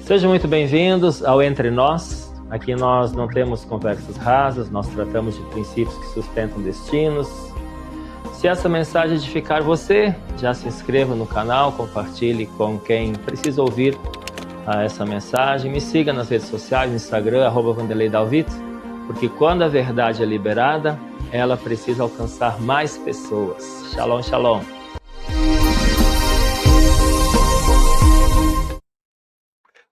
Sejam muito bem-vindos ao Entre Nós. Aqui nós não temos conversas rasas, nós tratamos de princípios que sustentam destinos. Se essa mensagem edificar você, já se inscreva no canal, compartilhe com quem precisa ouvir essa mensagem. Me siga nas redes sociais, no Instagram, @VanderleiDalvito, porque quando a verdade é liberada, ela precisa alcançar mais pessoas. Shalom, shalom.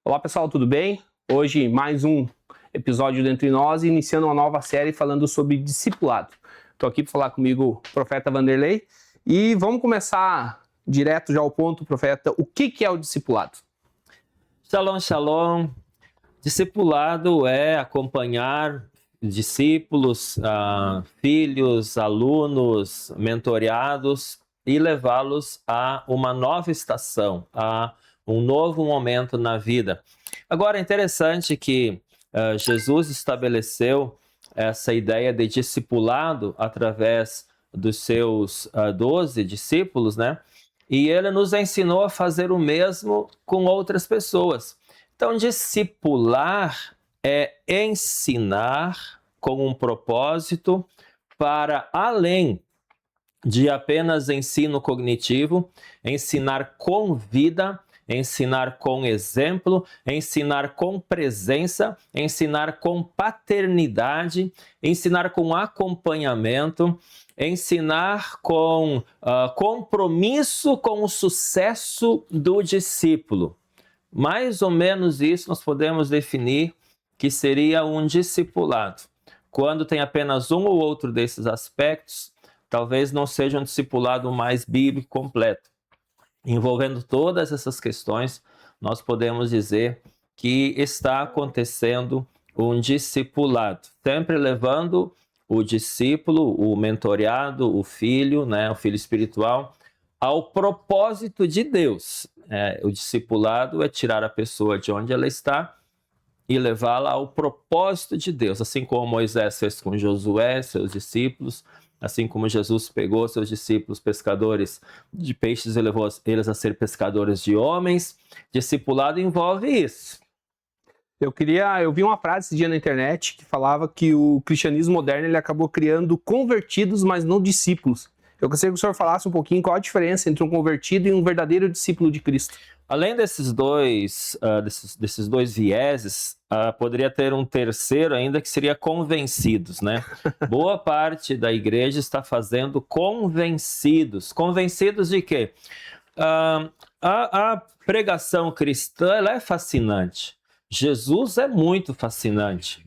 Olá pessoal, tudo bem? Hoje mais um episódio do Entre Nós, iniciando uma nova série falando sobre discipulado. Estou aqui para falar comigo o profeta Vanderlei e vamos começar direto já ao ponto, profeta. O que é o discipulado? Shalom, shalom. Discipulado é acompanhar discípulos, filhos, alunos, mentoreados e levá-los a uma nova estação, a um novo momento na vida. Agora, é interessante que Jesus estabeleceu essa ideia de discipulado através dos seus 12 discípulos, né? E ele nos ensinou a fazer o mesmo com outras pessoas. Então, discipular é ensinar com um propósito para além de apenas ensino cognitivo, ensinar com vida, ensinar com exemplo, ensinar com presença, ensinar com paternidade, ensinar com acompanhamento, ensinar com compromisso com o sucesso do discípulo. Mais ou menos isso nós podemos definir que seria um discipulado. Quando tem apenas um ou outro desses aspectos, talvez não seja um discipulado mais bíblico completo. Envolvendo todas essas questões, nós podemos dizer que está acontecendo um discipulado, sempre levando o discípulo, o mentoreado, o filho, né, o filho espiritual, ao propósito de Deus. O discipulado é tirar a pessoa de onde ela está e levá-la ao propósito de Deus, assim como Moisés fez com Josué, seus discípulos, assim como Jesus pegou seus discípulos pescadores de peixes e levou eles a ser pescadores de homens. Discipulado envolve isso. Eu vi uma frase esse dia na internet que falava que o cristianismo moderno ele acabou criando convertidos, mas não discípulos. Eu gostaria que o senhor falasse um pouquinho qual a diferença entre um convertido e um verdadeiro discípulo de Cristo. Além desses dois vieses, poderia ter um terceiro ainda que seria convencidos, né? Boa parte da igreja está fazendo convencidos. Convencidos de quê? A pregação cristã ela é fascinante. Jesus é muito fascinante.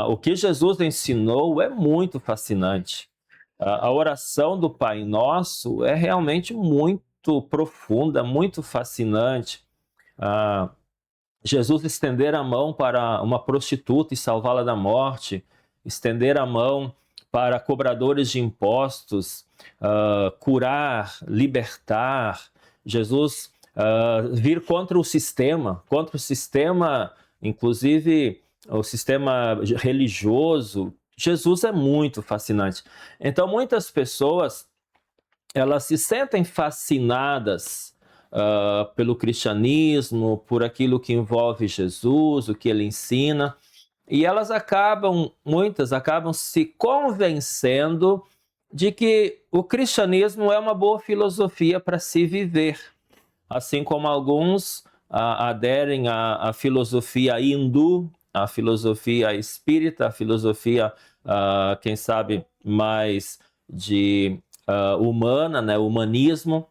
O que Jesus ensinou é muito fascinante. A oração do Pai Nosso é realmente muito profunda, muito fascinante. Jesus estender a mão para uma prostituta e salvá-la da morte, estender a mão para cobradores de impostos, curar, libertar. Jesus vir contra o sistema, inclusive o sistema religioso. Jesus é muito fascinante. Então, muitas pessoas elas se sentem fascinadas pelo cristianismo, por aquilo que envolve Jesus, o que ele ensina, e muitas acabam se convencendo de que o cristianismo é uma boa filosofia para se viver, assim como alguns aderem à filosofia hindu, à filosofia espírita, à filosofia, quem sabe, mais de humana, né, humanismo.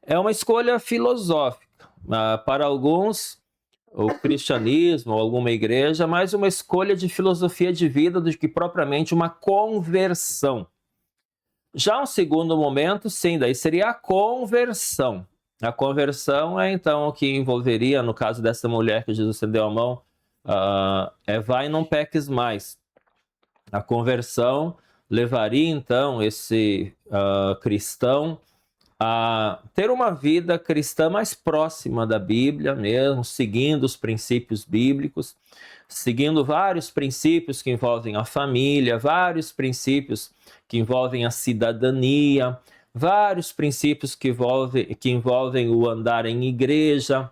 É uma escolha filosófica. Para alguns, o cristianismo ou alguma igreja, mais uma escolha de filosofia de vida do que propriamente uma conversão. Já um segundo momento, sim, daí seria a conversão. A conversão é então o que envolveria, no caso dessa mulher que Jesus estendeu a mão, vai e não peques mais. A conversão levaria então esse cristão a ter uma vida cristã mais próxima da Bíblia mesmo, seguindo os princípios bíblicos, seguindo vários princípios que envolvem a família, vários princípios que envolvem a cidadania, vários princípios que envolvem o andar em igreja,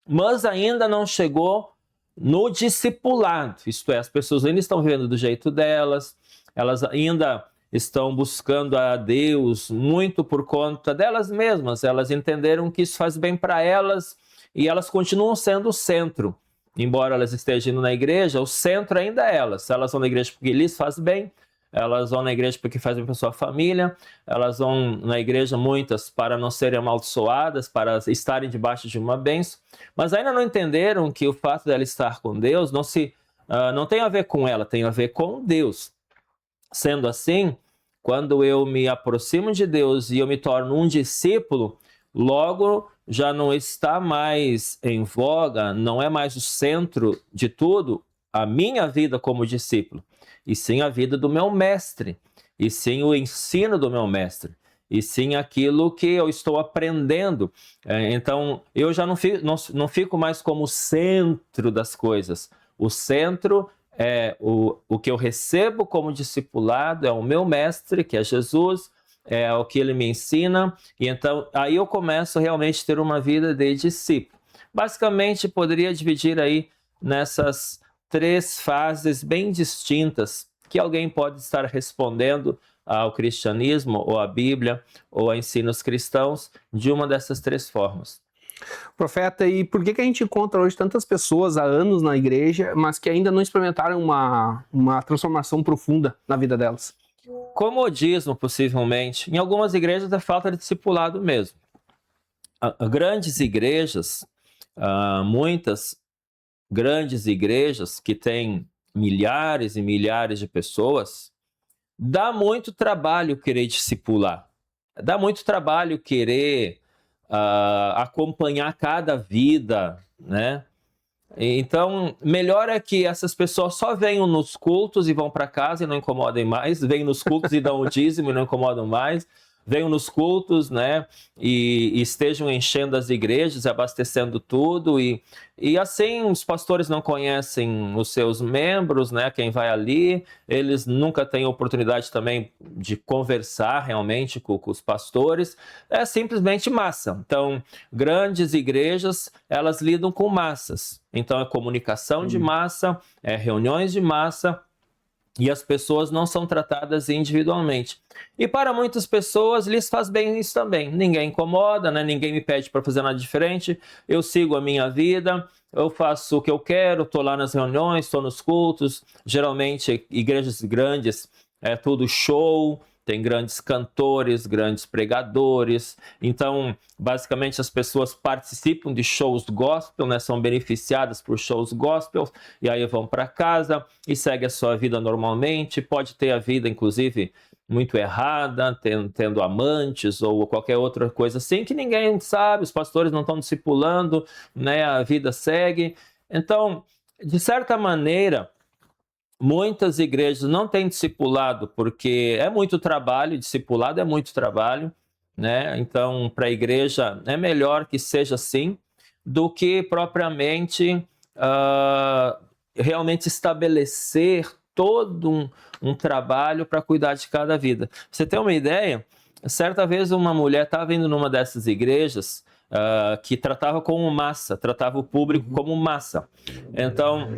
mas ainda não chegou no discipulado. Isto é, as pessoas ainda estão vivendo do jeito delas, elas ainda estão buscando a Deus muito por conta delas mesmas. Elas entenderam que isso faz bem para elas e elas continuam sendo o centro. Embora elas estejam indo na igreja, o centro ainda é elas. Elas vão na igreja porque lhes faz bem, elas vão na igreja porque faz bem para sua família, elas vão na igreja muitas para não serem amaldiçoadas, para estarem debaixo de uma bênção, mas ainda não entenderam que o fato dela estar com Deus não tem a ver com ela, tem a ver com Deus. Sendo assim, quando eu me aproximo de Deus e eu me torno um discípulo, logo já não está mais em voga, não é mais o centro de tudo a minha vida como discípulo, e sim a vida do meu mestre, e sim o ensino do meu mestre, e sim aquilo que eu estou aprendendo. Então, eu já não fico mais como centro das coisas. O centro é o que eu recebo como discipulado, é o meu mestre, que é Jesus, é o que ele me ensina, e então aí eu começo realmente a ter uma vida de discípulo. Basicamente, poderia dividir aí nessas 3 fases bem distintas que alguém pode estar respondendo ao cristianismo, ou à Bíblia, ou a ensinos cristãos, de uma dessas 3 formas. Profeta, e por que a gente encontra hoje tantas pessoas há anos na igreja, mas que ainda não experimentaram uma transformação profunda na vida delas? Comodismo, possivelmente. Em algumas igrejas é falta de discipulado mesmo. Grandes igrejas, muitas grandes igrejas que têm milhares e milhares de pessoas, dá muito trabalho querer discipular. Dá muito trabalho querer acompanhar cada vida, né? Então, melhor é que essas pessoas só venham nos cultos e vão para casa e não incomodem mais, venham nos cultos e dão o dízimo e não incomodam mais, venham nos cultos, né, e estejam enchendo as igrejas, abastecendo tudo, e assim os pastores não conhecem os seus membros, né, quem vai ali, eles nunca têm oportunidade também de conversar realmente com os pastores, é simplesmente massa. Então, grandes igrejas, elas lidam com massas, então é comunicação de massa, é reuniões de massa, e as pessoas não são tratadas individualmente. E para muitas pessoas lhes faz bem isso também. Ninguém incomoda, né? Ninguém me pede para fazer nada diferente. Eu sigo a minha vida, eu faço o que eu quero, estou lá nas reuniões, estou nos cultos. Geralmente, igrejas grandes, é tudo show, tem grandes cantores, grandes pregadores. Então, basicamente, as pessoas participam de shows gospel, né? São beneficiadas por shows gospel, e aí vão para casa e seguem a sua vida normalmente. Pode ter a vida, inclusive, muito errada, tendo amantes ou qualquer outra coisa assim, que ninguém sabe, os pastores não estão discipulando, né? A vida segue. Então, de certa maneira, muitas igrejas não têm discipulado porque é muito trabalho, discipulado é muito trabalho, né? Então, para a igreja é melhor que seja assim do que propriamente realmente estabelecer todo um trabalho para cuidar de cada vida. Você tem uma ideia? Certa vez uma mulher estava indo numa dessas igrejas que tratava como massa, tratava o público como massa. Então,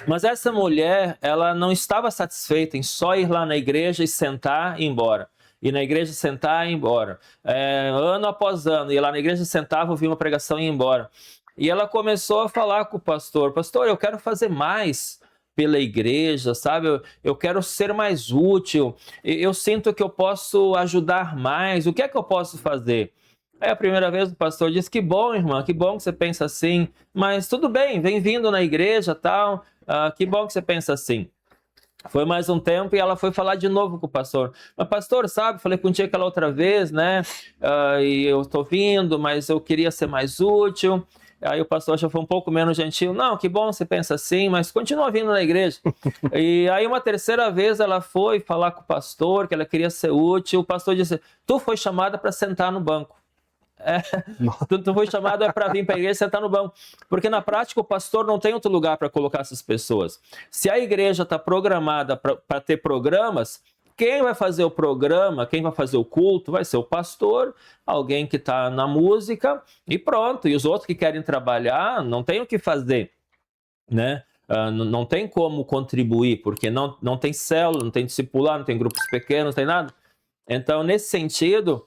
mas essa mulher, ela não estava satisfeita em só ir lá na igreja e sentar e ir embora. Ir na igreja, sentar e ir embora. Ano após ano, ia lá na igreja, sentava, ouvia uma pregação e ia embora. E ela começou a falar com o pastor: pastor, eu quero fazer mais pela igreja, sabe? Eu quero ser mais útil. Eu sinto que eu posso ajudar mais. O que é que eu posso fazer? Aí a primeira vez o pastor disse: que bom, irmã, que bom que você pensa assim, mas tudo bem, vem vindo na igreja, tal, que bom que você pensa assim. Foi mais um tempo e ela foi falar de novo com o pastor. Mas pastor, sabe, falei contigo aquela outra vez, né, e eu tô vindo, mas eu queria ser mais útil. Aí o pastor já foi um pouco menos gentil: não, que bom você pensa assim, mas continua vindo na igreja. E aí uma terceira vez ela foi falar com o pastor que ela queria ser útil. O pastor disse: tu foi chamada para sentar no banco. Tu foi chamado para vir para a igreja e sentar no banco, porque na prática o pastor não tem outro lugar para colocar essas pessoas. Se a igreja está programada para ter programas, quem vai fazer o programa, quem vai fazer o culto, vai ser o pastor, alguém que está na música e pronto. E os outros que querem trabalhar não tem o que fazer, né? Não tem como contribuir, porque não tem célula, não tem discipulado, não tem grupos pequenos, não tem nada. Então, nesse sentido,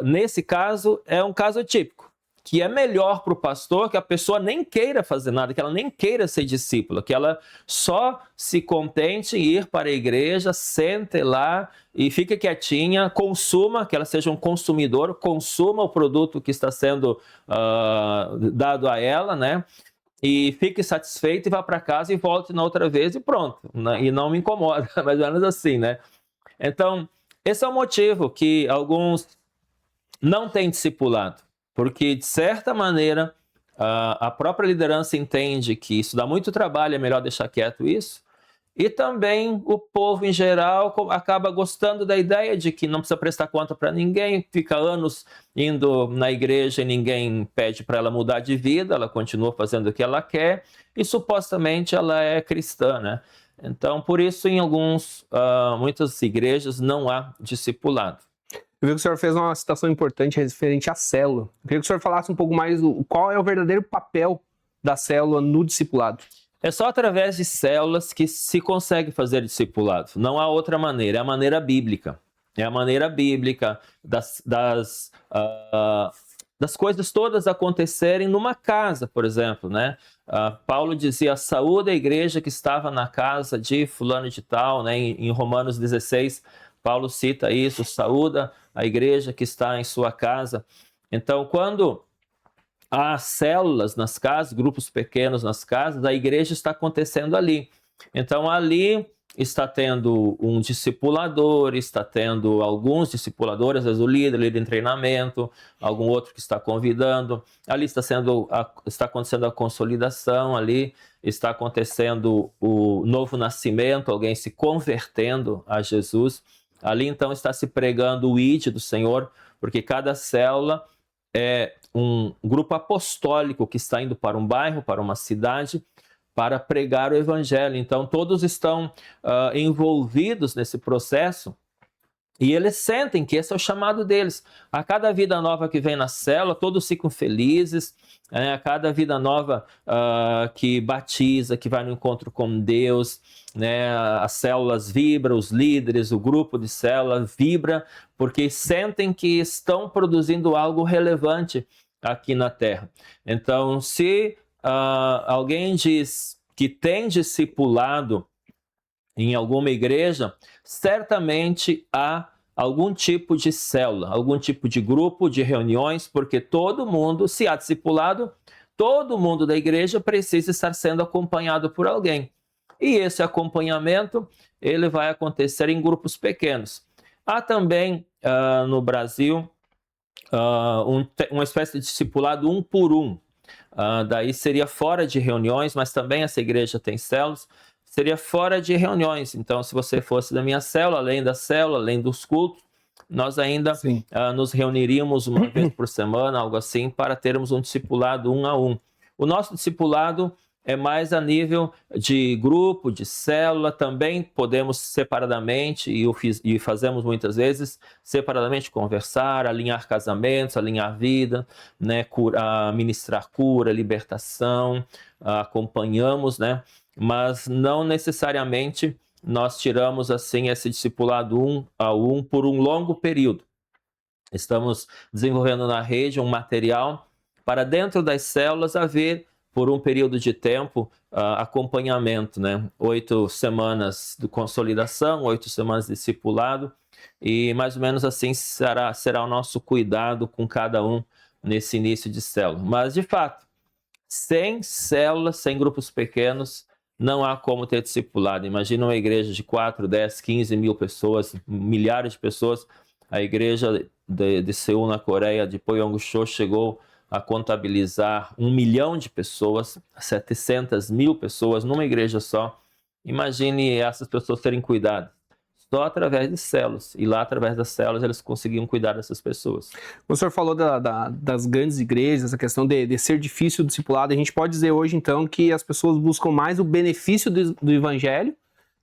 nesse caso, é um caso típico, que é melhor para o pastor que a pessoa nem queira fazer nada, que ela nem queira ser discípula, que ela só se contente em ir para a igreja, sente lá e fique quietinha, consuma, que ela seja um consumidor, consuma o produto que está sendo dado a ela, né? E fique satisfeito e vá para casa e volte na outra vez e pronto, né? E não me incomoda, mais ou menos assim, né? Então, esse é o motivo que alguns não têm discipulado, porque, de certa maneira, a própria liderança entende que isso dá muito trabalho, é melhor deixar quieto isso, e também o povo, em geral, acaba gostando da ideia de que não precisa prestar conta para ninguém, fica anos indo na igreja e ninguém pede para ela mudar de vida, ela continua fazendo o que ela quer, e supostamente ela é cristã, né? Então, por isso, em muitas igrejas não há discipulado. Eu vi que o senhor fez uma citação importante referente à célula. Eu queria que o senhor falasse um pouco mais qual é o verdadeiro papel da célula no discipulado. É só através de células que se consegue fazer discipulado. Não há outra maneira, é a maneira bíblica. É a maneira bíblica das coisas todas acontecerem numa casa, por exemplo, né? Paulo dizia, saúde a igreja que estava na casa de fulano de tal, né? Em Romanos 16, Paulo cita isso, saúda a igreja que está em sua casa. Então, quando há células nas casas, grupos pequenos nas casas, a igreja está acontecendo ali. Então, ali está tendo um discipulador, está tendo alguns discipuladores, às vezes o líder em treinamento, algum outro que está convidando. Ali está acontecendo a consolidação, ali está acontecendo o novo nascimento, alguém se convertendo a Jesus. Ali, então, está se pregando o ID do Senhor, porque cada célula é um grupo apostólico que está indo para um bairro, para uma cidade, para pregar o evangelho. Então, todos estão envolvidos nesse processo e eles sentem que esse é o chamado deles. A cada vida nova que vem na célula, todos ficam felizes. A cada vida nova que batiza, que vai no encontro com Deus, né? As células vibram, os líderes, o grupo de célula vibra, porque sentem que estão produzindo algo relevante aqui na Terra. Então, se alguém diz que tem discipulado em alguma igreja, certamente há algum tipo de célula, algum tipo de grupo, de reuniões, porque todo mundo, se há discipulado, todo mundo da igreja precisa estar sendo acompanhado por alguém. E esse acompanhamento, ele vai acontecer em grupos pequenos. Há também, no Brasil, uma espécie de discipulado um por um. Daí seria fora de reuniões, mas também essa igreja tem células, seria fora de reuniões. Então, se você fosse da minha célula, além dos cultos, nós ainda nos reuniríamos uma vez por semana, algo assim, para termos um discipulado um a um. O nosso discipulado é mais a nível de grupo, de célula, também podemos separadamente, e fazemos muitas vezes, separadamente conversar, alinhar casamentos, alinhar vida, né, ministrar cura, libertação, acompanhamos, né, mas não necessariamente nós tiramos assim esse discipulado um a um por um longo período. Estamos desenvolvendo na rede um material para dentro das células haver, por um período de tempo, acompanhamento, né? 8 semanas de consolidação, 8 semanas de discipulado, e mais ou menos assim será o nosso cuidado com cada um nesse início de célula. Mas, de fato, sem células, sem grupos pequenos, não há como ter discipulado. Imagina uma igreja de 4, 10, 15 mil pessoas, milhares de pessoas. A igreja de Seul, na Coreia, de Poyongucho, chegou a contabilizar 1 milhão de pessoas, 700 mil pessoas numa igreja só. Imagine essas pessoas serem cuidadas só através de células. E lá, através das células, eles conseguiam cuidar dessas pessoas. O senhor falou das grandes igrejas, a questão de ser difícil o discipulado. A gente pode dizer hoje, então, que as pessoas buscam mais o benefício do evangelho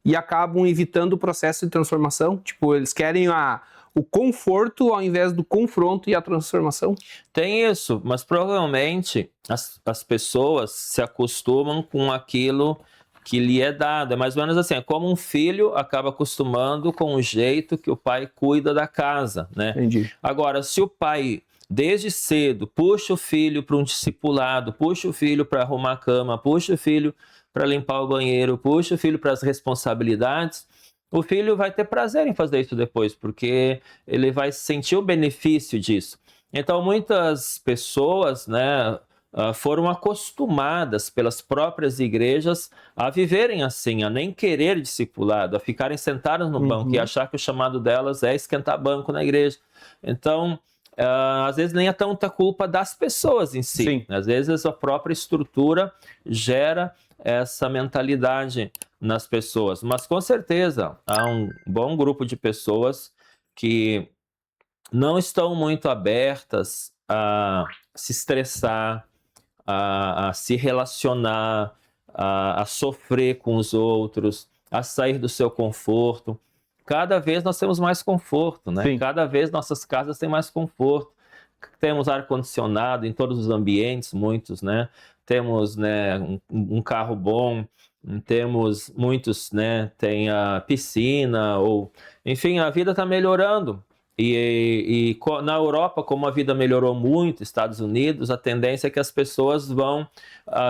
e acabam evitando o processo de transformação? Tipo, eles querem o conforto ao invés do confronto e a transformação? Tem isso, mas provavelmente as pessoas se acostumam com aquilo que lhe é dado. É mais ou menos assim, é como um filho acaba acostumando com o jeito que o pai cuida da casa, né? Entendi. Agora, se o pai, desde cedo, puxa o filho para um discipulado, puxa o filho para arrumar a cama, puxa o filho para limpar o banheiro, puxa o filho para as responsabilidades, o filho vai ter prazer em fazer isso depois, porque ele vai sentir o benefício disso. Então, muitas pessoas, né, foram acostumadas pelas próprias igrejas a viverem assim, a nem querer discipulado, a ficarem sentadas no banco e achar que o chamado delas é esquentar banco na igreja. Então, às vezes nem é tanta culpa das pessoas em si. Sim. Às vezes a própria estrutura gera essa mentalidade nas pessoas. Mas com certeza há um bom grupo de pessoas que não estão muito abertas a se estressar, a se relacionar, a sofrer com os outros, a sair do seu conforto. Cada vez nós temos mais conforto, né? Sim. Cada vez nossas casas têm mais conforto. Temos ar-condicionado em todos os ambientes, muitos, né? Temos, né, um carro bom, temos muitos, né? Tem a piscina, ou enfim, a vida está melhorando. E na Europa, como a vida melhorou muito, Estados Unidos, a tendência é que as pessoas vão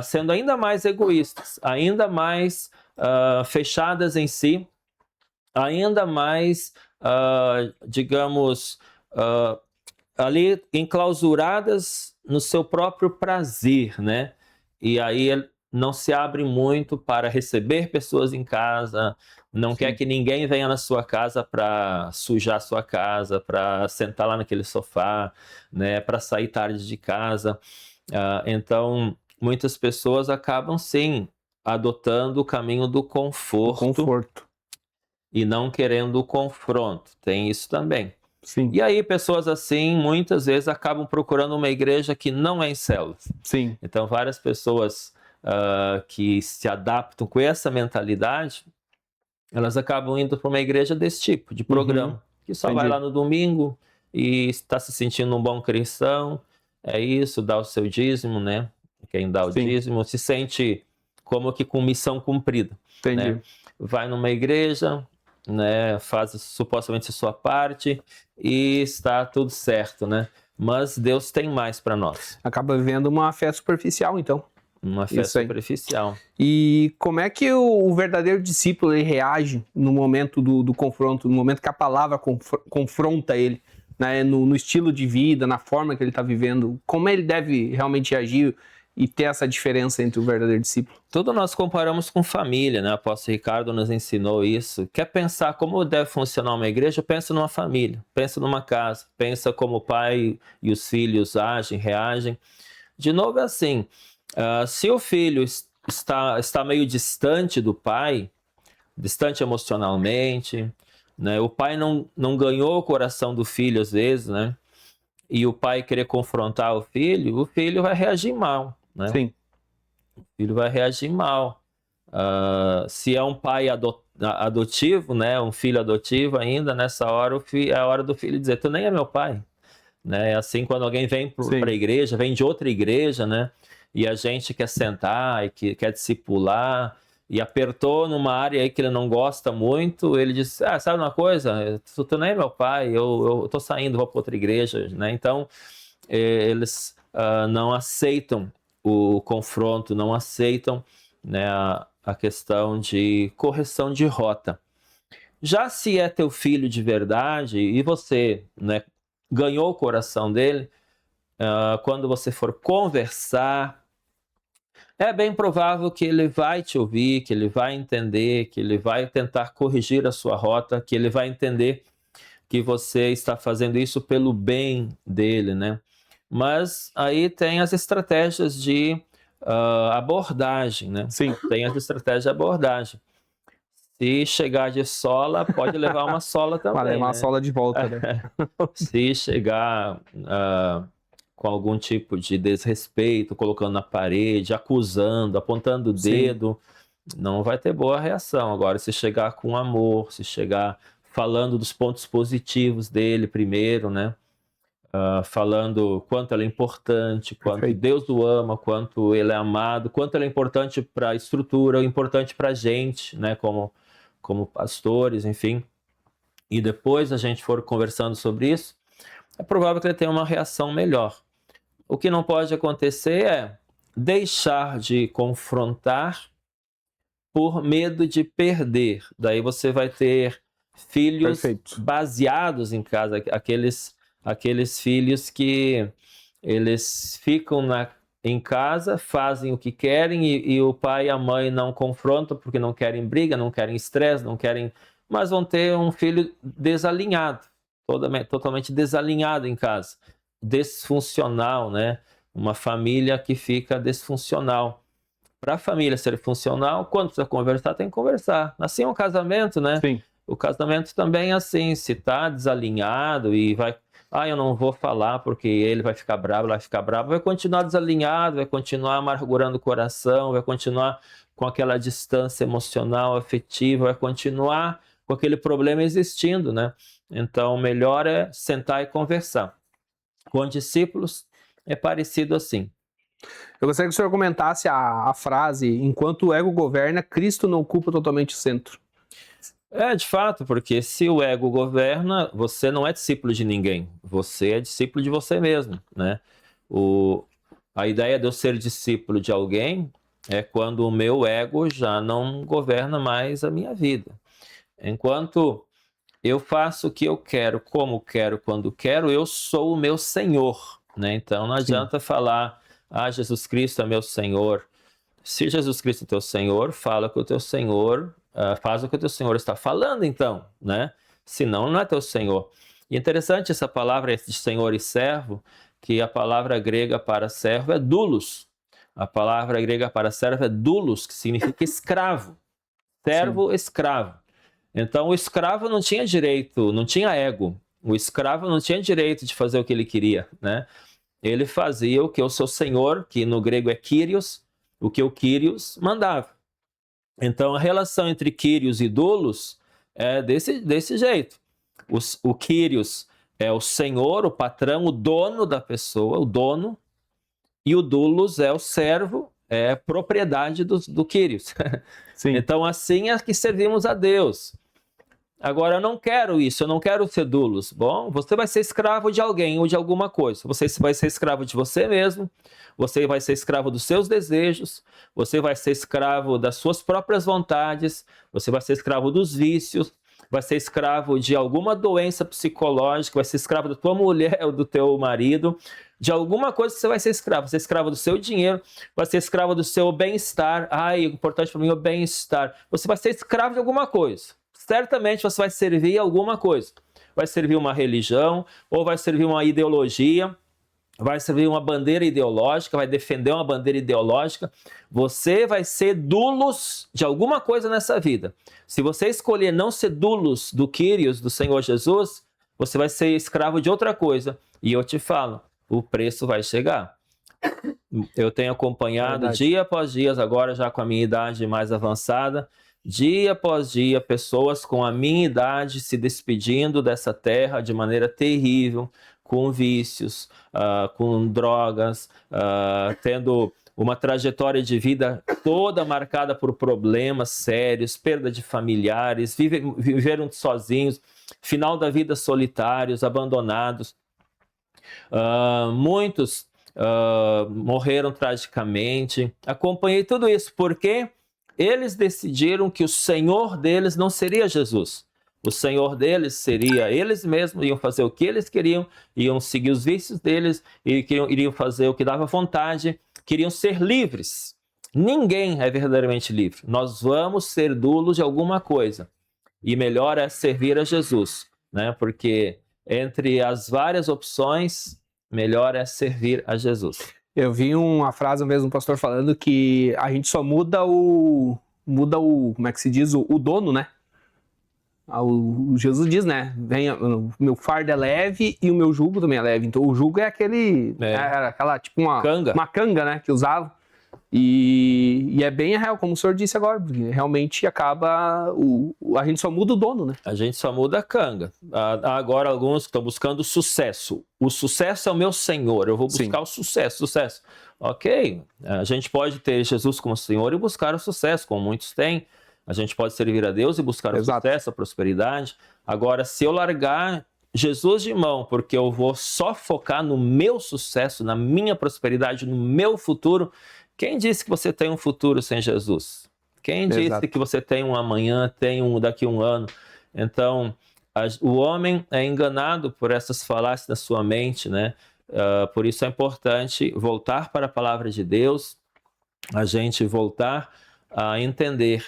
sendo ainda mais egoístas, ainda mais fechadas em si, ainda mais, digamos, ali enclausuradas no seu próprio prazer, né? E aí não se abre muito para receber pessoas em casa, não quer que ninguém venha na sua casa para sujar a sua casa, para sentar lá naquele sofá, né? Para sair tarde de casa. Então, muitas pessoas acabam, sim, adotando o caminho do conforto. E não querendo o confronto. Tem isso também. Sim. E aí, pessoas assim, muitas vezes acabam procurando uma igreja que não é em células. Sim. Então, várias pessoas que se adaptam com essa mentalidade, elas acabam indo para uma igreja desse tipo, de programa, que só vai lá no domingo e está se sentindo um bom cristão, é isso, dá o seu dízimo, né? Quem dá o dízimo se sente como que com missão cumprida. Entendi. Né? Vai numa igreja, né, faz supostamente a sua parte e está tudo certo, né? Mas Deus tem mais para nós. Acaba vivendo uma fé superficial, então. Uma fé superficial. E como é que o verdadeiro discípulo ele reage no momento do confronto, no momento que a palavra confronta ele, né, no estilo de vida, na forma que ele está vivendo? Como ele deve realmente agir e ter essa diferença entre o verdadeiro discípulo? Tudo nós comparamos com família, né? O apóstolo Ricardo nos ensinou isso. Quer pensar como deve funcionar uma igreja? Pensa numa família, pensa numa casa, pensa como o pai e os filhos agem, reagem. De novo é assim, se o filho está meio distante do pai, distante emocionalmente, né? O pai não ganhou o coração do filho às vezes, né? E o pai querer confrontar o filho vai reagir mal, né? Sim. O filho vai reagir mal. Se é um pai adotivo, né? Um filho adotivo ainda, nessa hora é a hora do filho dizer, tu nem é meu pai. Né? É assim quando alguém vem para a igreja, vem de outra igreja, né? E a gente quer sentar e quer discipular, e apertou numa área aí que ele não gosta muito, ele diz, sabe uma coisa? Tu nem é meu pai, eu tô saindo, vou para outra igreja, né? Então, eles não aceitam o confronto, não aceitam, né, a questão de correção de rota. Já se é teu filho de verdade e você, né, ganhou o coração dele, quando você for conversar, é bem provável que ele vai te ouvir, que ele vai entender, que ele vai tentar corrigir a sua rota, que ele vai entender que você está fazendo isso pelo bem dele, né? Mas aí tem as estratégias de abordagem, né? Sim. Tem as estratégias de abordagem. Se chegar de sola, pode levar uma sola também. Vai levar uma sola de volta, né? Se chegar com algum tipo de desrespeito, colocando na parede, acusando, apontando o dedo, não vai ter boa reação. Agora, se chegar com amor, se chegar falando dos pontos positivos dele primeiro, né? Falando quanto ele é importante, quanto Perfeito. Deus o ama, quanto ele é amado, quanto ele é importante para a estrutura, importante para a gente, né? Como pastores, enfim. E depois a gente for conversando sobre isso, é provável que ele tenha uma reação melhor. O que não pode acontecer é deixar de confrontar por medo de perder. Daí você vai ter filhos Perfeito. baseados em casa, aqueles filhos que eles ficam em casa, fazem o que querem e o pai e a mãe não confrontam porque não querem briga, não querem estresse, não querem... Mas vão ter um filho desalinhado, totalmente desalinhado em casa, disfuncional, né? Uma família que fica disfuncional. Para a família ser funcional, quando precisa conversar, tem que conversar. Assim é um casamento, né? Sim. O casamento também é assim, se está desalinhado e vai... eu não vou falar porque ele vai ficar bravo, ela vai ficar brava, vai continuar desalinhado, vai continuar amargurando o coração, vai continuar com aquela distância emocional, afetiva, vai continuar com aquele problema existindo, né? Então, o melhor é sentar e conversar. Com discípulos, é parecido assim. Eu gostaria que o senhor comentasse a frase: enquanto o ego governa, Cristo não ocupa totalmente o centro. De fato, porque se o ego governa, você não é discípulo de ninguém, você é discípulo de você mesmo, né? A ideia de eu ser discípulo de alguém é quando o meu ego já não governa mais a minha vida. Enquanto eu faço o que eu quero, como quero, quando quero, eu sou o meu Senhor, né? Então não adianta falar, Jesus Cristo é meu Senhor. Se Jesus Cristo é teu Senhor, fala que o teu Senhor, faz o que o teu Senhor está falando, então, né? Senão não é teu Senhor. E interessante essa palavra de Senhor e servo, que a palavra grega para servo é doulos. A palavra grega para servo é doulos, que significa escravo. Servo, escravo. Então o escravo não tinha direito, não tinha ego. O escravo não tinha direito de fazer o que ele queria, né? Ele fazia o que o seu senhor, que no grego é Kyrios, o que o Kyrios mandava. Então a relação entre Kyrios e doulos é desse jeito. O Kyrios é o senhor, o patrão, o dono da pessoa, o dono, e o doulos é o servo, é propriedade do Kyrios. Sim. Então assim é que servimos a Deus. Agora, eu não quero isso, eu não quero ser doulos. Bom, você vai ser escravo de alguém ou de alguma coisa. Você vai ser escravo de você mesmo, você vai ser escravo dos seus desejos, você vai ser escravo das suas próprias vontades, você vai ser escravo dos vícios, vai ser escravo de alguma doença psicológica, vai ser escravo da tua mulher ou do teu marido, de alguma coisa você vai ser escravo. Vai ser escravo do seu dinheiro, vai ser escravo do seu bem-estar. O importante para mim é o bem-estar. Você vai ser escravo de alguma coisa. Certamente você vai servir alguma coisa. Vai servir uma religião, ou vai servir uma ideologia, vai servir uma bandeira ideológica, vai defender uma bandeira ideológica. Você vai ser doulos de alguma coisa nessa vida. Se você escolher não ser doulos do Kyrios, do Senhor Jesus, você vai ser escravo de outra coisa. E eu te falo, o preço vai chegar. Eu tenho acompanhado dia após dia, agora já com a minha idade mais avançada, dia após dia, pessoas com a minha idade se despedindo dessa terra de maneira terrível, com vícios, com drogas, tendo uma trajetória de vida toda marcada por problemas sérios, perda de familiares, viveram sozinhos, final da vida solitários, abandonados. Muitos morreram tragicamente. Acompanhei tudo isso porque eles decidiram que o Senhor deles não seria Jesus. O Senhor deles seria eles mesmos, iam fazer o que eles queriam, iam seguir os vícios deles, e iriam fazer o que dava vontade, queriam ser livres. Ninguém é verdadeiramente livre. Nós vamos ser doulos de alguma coisa. E melhor é servir a Jesus, né? Porque entre as várias opções, melhor é servir a Jesus. Eu vi uma frase mesmo do pastor falando que a gente só muda o como é que se diz, o dono, né? O Jesus diz, né? O meu fardo é leve e o meu jugo também é leve. Então o jugo é aquela tipo uma canga, né? Que usava. E é bem real, como o senhor disse agora, porque realmente acaba, a gente só muda o dono, né? A gente só muda a canga. Agora alguns estão buscando sucesso. O sucesso é o meu Senhor, eu vou buscar Sim. o sucesso. Ok, a gente pode ter Jesus como Senhor e buscar o sucesso, como muitos têm. A gente pode servir a Deus e buscar o sucesso, a prosperidade. Agora, se eu largar Jesus de mão, porque eu vou só focar no meu sucesso, na minha prosperidade, no meu futuro, quem disse que você tem um futuro sem Jesus? Quem disse que você tem um amanhã, tem um daqui a um ano? Então, o homem é enganado por essas falácias na sua mente, né? Por isso é importante voltar para a palavra de Deus, a gente voltar a entender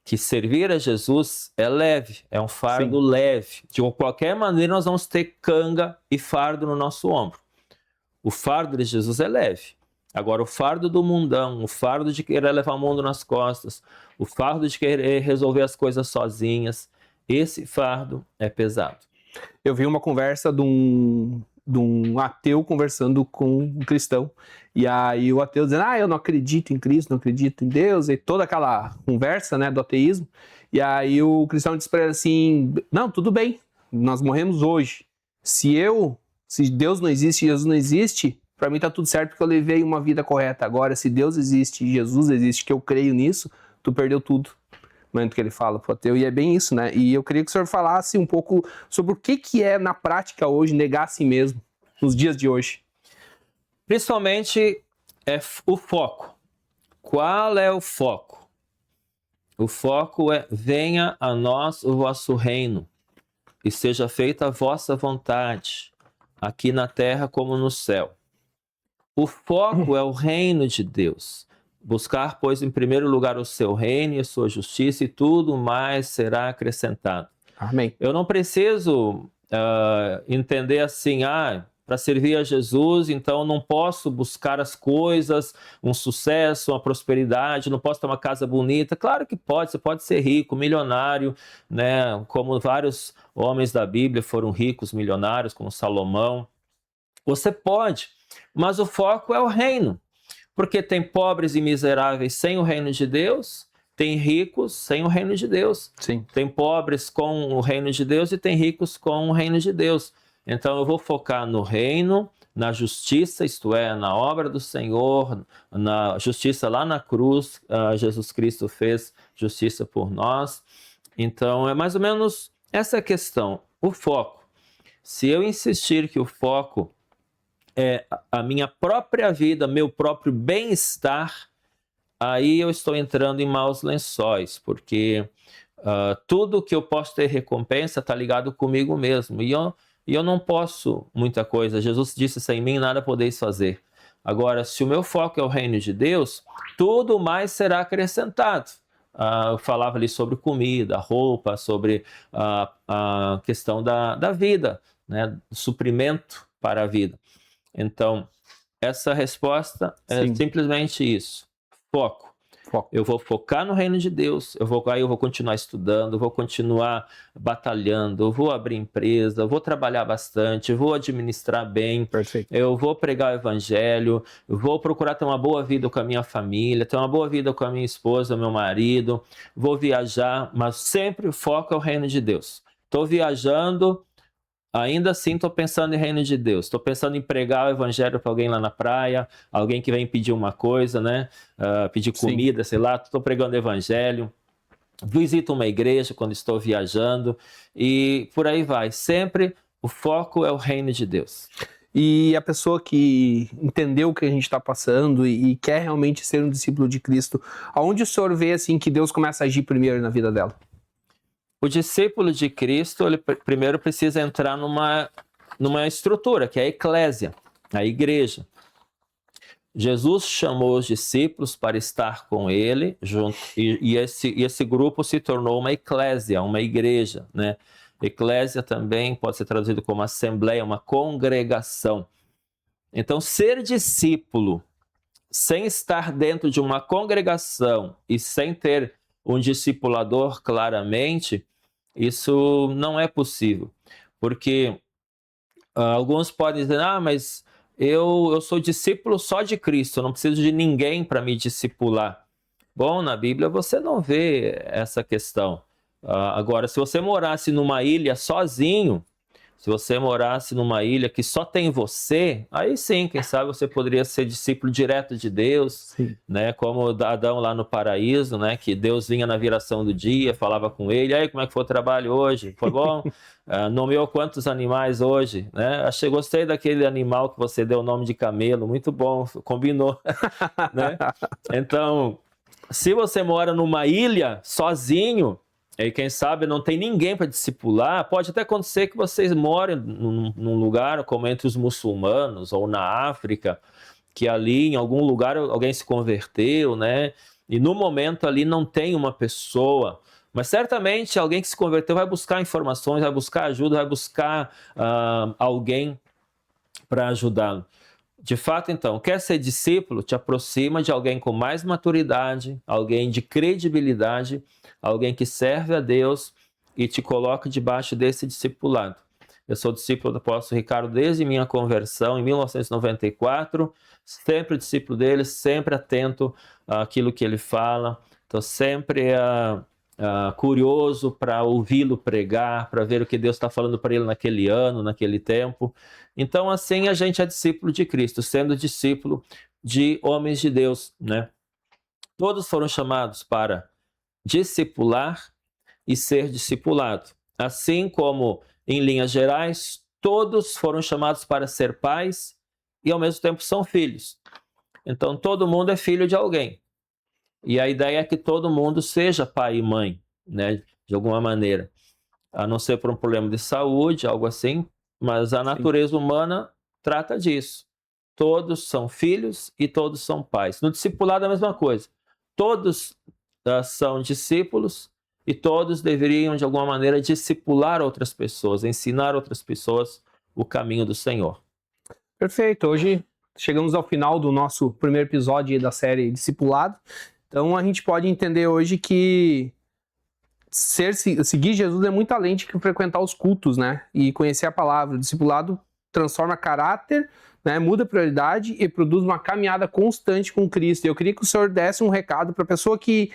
que servir a Jesus é leve, é um fardo leve. De qualquer maneira, nós vamos ter canga e fardo no nosso ombro. O fardo de Jesus é leve. Agora, o fardo do mundão, o fardo de querer levar o mundo nas costas, o fardo de querer resolver as coisas sozinhas, esse fardo é pesado. Eu vi uma conversa de um ateu conversando com um cristão. E aí o ateu dizendo, eu não acredito em Cristo, não acredito em Deus, e toda aquela conversa, né, do ateísmo. E aí o cristão disse para ele assim, não, tudo bem, nós morremos hoje. Se Deus não existe, Jesus não existe, para mim tá tudo certo porque eu levei uma vida correta. Agora, se Deus existe e Jesus existe, que eu creio nisso, tu perdeu tudo. No momento que ele fala pro ateu, e é bem isso, né? E eu queria que o senhor falasse um pouco sobre o que é, na prática hoje, negar a si mesmo, nos dias de hoje. Principalmente é o foco. Qual é o foco? O foco é: venha a nós o vosso reino e seja feita a vossa vontade, aqui na terra como no céu. O foco é o reino de Deus. Buscar, pois, em primeiro lugar o seu reino e a sua justiça, e tudo mais será acrescentado. Amém. Eu não preciso entender assim, para servir a Jesus, então não posso buscar as coisas, um sucesso, uma prosperidade, não posso ter uma casa bonita. Claro que pode, você pode ser rico, milionário, né? Como vários homens da Bíblia foram ricos, milionários, como Salomão. Você pode, mas o foco é o reino, porque tem pobres e miseráveis sem o reino de Deus, tem ricos sem o reino de Deus. Sim. Tem pobres com o reino de Deus e tem ricos com o reino de Deus. Então eu vou focar no reino, na justiça, isto é, na obra do Senhor, na justiça lá na cruz. Jesus Cristo fez justiça por nós. Então é mais ou menos essa questão, o foco. Se eu insistir que o foco é a minha própria vida, meu próprio bem-estar, aí eu estou entrando em maus lençóis, porque tudo que eu posso ter recompensa está ligado comigo mesmo. E eu não posso muita coisa. Jesus disse, sem mim nada podeis fazer. Agora, se o meu foco é o reino de Deus, tudo mais será acrescentado. Eu falava ali sobre comida, roupa, sobre a questão da vida, né? Suprimento para a vida. Então, essa resposta é simplesmente isso. Foco. Eu vou focar no reino de Deus, aí eu vou continuar estudando, vou continuar batalhando, vou abrir empresa, vou trabalhar bastante, vou administrar bem. Perfeito. Eu vou pregar o evangelho, vou procurar ter uma boa vida com a minha família, ter uma boa vida com a minha esposa, meu marido, vou viajar, mas sempre o foco é o reino de Deus. Estou viajando, ainda assim estou pensando em reino de Deus, estou pensando em pregar o evangelho para alguém lá na praia, alguém que vem pedir uma coisa, né? Pedir comida, sei lá, estou pregando o evangelho, visito uma igreja quando estou viajando e por aí vai. Sempre o foco é o reino de Deus. E a pessoa que entendeu o que a gente está passando e quer realmente ser um discípulo de Cristo, aonde o senhor vê assim que Deus começa a agir primeiro na vida dela? O discípulo de Cristo, ele primeiro precisa entrar numa estrutura, que é a eclésia, a igreja. Jesus chamou os discípulos para estar com ele, junto, e esse grupo se tornou uma eclésia, uma igreja, né? Eclésia também pode ser traduzido como assembleia, uma congregação. Então, ser discípulo sem estar dentro de uma congregação e sem ter um discipulador claramente, isso não é possível. Porque alguns podem dizer, mas eu sou discípulo só de Cristo, eu não preciso de ninguém para me discipular. Bom, na Bíblia você não vê essa questão. Agora, se você morasse numa ilha sozinho, se você morasse numa ilha que só tem você, aí sim, quem sabe você poderia ser discípulo direto de Deus, né? Como Adão lá no paraíso, né? Que Deus vinha na viração do dia, falava com ele, aí como é que foi o trabalho hoje? Foi bom? Nomeou quantos animais hoje? Né? Achei, gostei daquele animal que você deu o nome de camelo, muito bom, combinou. Né? Então, se você mora numa ilha sozinho, e quem sabe não tem ninguém para discipular, pode até acontecer que vocês morem num lugar como entre os muçulmanos ou na África, que ali em algum lugar alguém se converteu, né? E no momento ali não tem uma pessoa, mas certamente alguém que se converteu vai buscar informações, vai buscar ajuda, vai buscar alguém para ajudá-lo. De fato, então, quer ser discípulo, te aproxima de alguém com mais maturidade, alguém de credibilidade, alguém que serve a Deus e te coloca debaixo desse discipulado. Eu sou discípulo do apóstolo Ricardo desde minha conversão, em 1994, sempre discípulo dele, sempre atento àquilo que ele fala, estou sempre curioso para ouvi-lo pregar, para ver o que Deus está falando para ele naquele ano, naquele tempo. Então, assim, a gente é discípulo de Cristo, sendo discípulo de homens de Deus, né? Todos foram chamados para discipular e ser discipulado. Assim como, em linhas gerais, todos foram chamados para ser pais e, ao mesmo tempo, são filhos. Então, todo mundo é filho de alguém. E a ideia é que todo mundo seja pai e mãe, né? De alguma maneira. A não ser por um problema de saúde, algo assim, mas a natureza humana trata disso. Todos são filhos e todos são pais. No discipulado é a mesma coisa. Todos são discípulos e todos deveriam, de alguma maneira, discipular outras pessoas, ensinar outras pessoas o caminho do Senhor. Perfeito. Hoje chegamos ao final do nosso primeiro episódio da série Discipulado. Então a gente pode entender hoje que seguir Jesus é muito além de frequentar os cultos, né? E conhecer a palavra. O discipulado transforma caráter, né? Muda prioridade e produz uma caminhada constante com Cristo. Eu queria que o senhor desse um recado para a pessoa que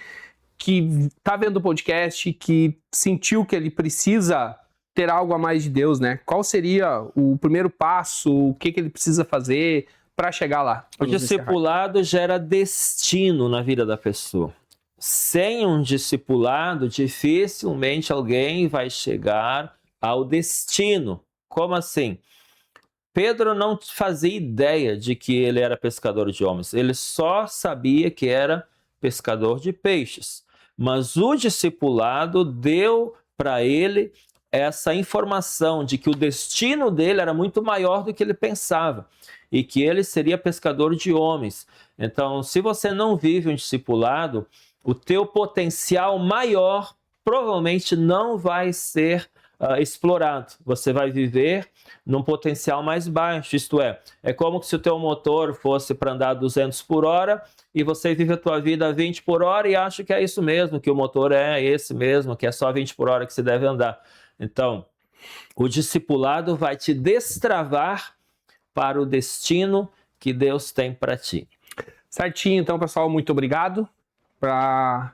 está vendo o podcast, que sentiu que ele precisa ter algo a mais de Deus, né? Qual seria o primeiro passo? O que ele precisa fazer para chegar lá? O discipulado gera destino na vida da pessoa. Sem um discipulado, dificilmente alguém vai chegar ao destino. Como assim? Pedro não fazia ideia de que ele era pescador de homens. Ele só sabia que era pescador de peixes. Mas o discipulado deu para ele essa informação de que o destino dele era muito maior do que ele pensava e que ele seria pescador de homens. Então, se você não vive um discipulado, o teu potencial maior provavelmente não vai ser explorado. Você vai viver num potencial mais baixo, isto é como se o teu motor fosse para andar 200 por hora e você vive a tua vida a 20 por hora e acha que é isso mesmo, que o motor é esse mesmo, que é só 20 por hora que se deve andar. Então, o discipulado vai te destravar para o destino que Deus tem para ti. Certinho, então, pessoal, muito obrigado.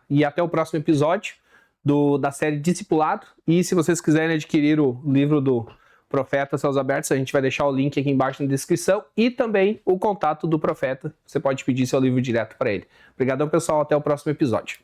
E até o próximo episódio da série Discipulado. E se vocês quiserem adquirir o livro do Profeta Céus Abertos, a gente vai deixar o link aqui embaixo na descrição e também o contato do Profeta. Você pode pedir seu livro direto para ele. Obrigadão, pessoal. Até o próximo episódio.